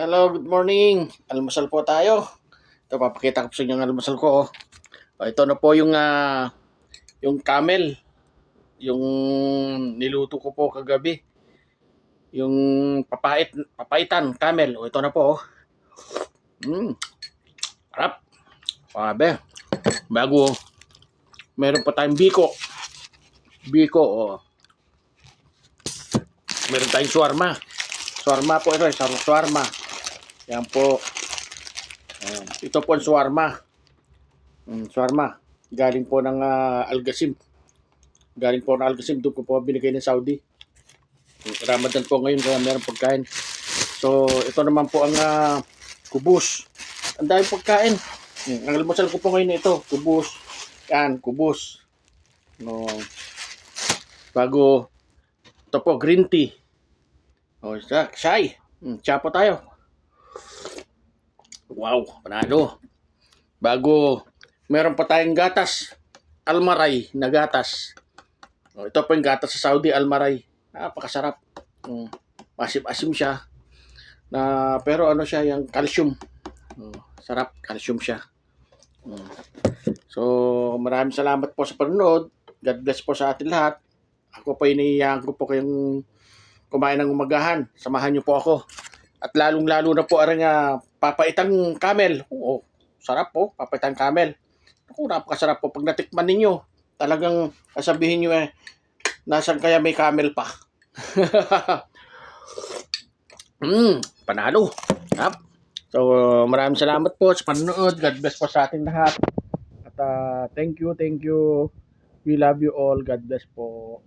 Hello, good morning. Almusal po tayo. Ito, papakita ko sa inyo ang almusal ko. Ito na po yung camel. Yung niluto ko po kagabi. Yung papaitan, camel. Ito na po. Harap. Sabi. Bago, meron pa tayong biko. Biko, Meron tayong shawarma. Shawarma po ito, shawarma. Yan po. Ito po ang shawarma. Shawarma. Galing po ng Algasim. Galing po ng Algasim. Doon ko po binigay ng Saudi. Ramadan po ngayon kaya meron pagkain. So, ito naman po ang kubus. Ang dami pagkain. Ang almusal ko po ngayon ito. Kubus. Yan, kubus. No. Bago, ito po, green tea. Chai. Chai po tayo. Wow, panalo. Bago, meron pa tayong gatas. Almaray na gatas. Ito po yung gatas sa Saudi, Almaray. Napakasarap. Asim-asim siya. Pero ano siya, yung calcium. Sarap, calcium siya. So, maraming salamat po sa panonood. God bless po sa atin lahat. Ako po iniiyahan ko po kayong kumain ng umagahan. Samahan niyo po ako. At lalong-lalo na po ang papaitang camel. Sarap po, papaitang camel. Napakasarap po. Pag natikman ninyo, talagang sasabihin nyo nasan kaya may camel pa? Panalo. Yep. So, maraming salamat po sa panonood. God bless po sa ating lahat. At thank you. We love you all. God bless po.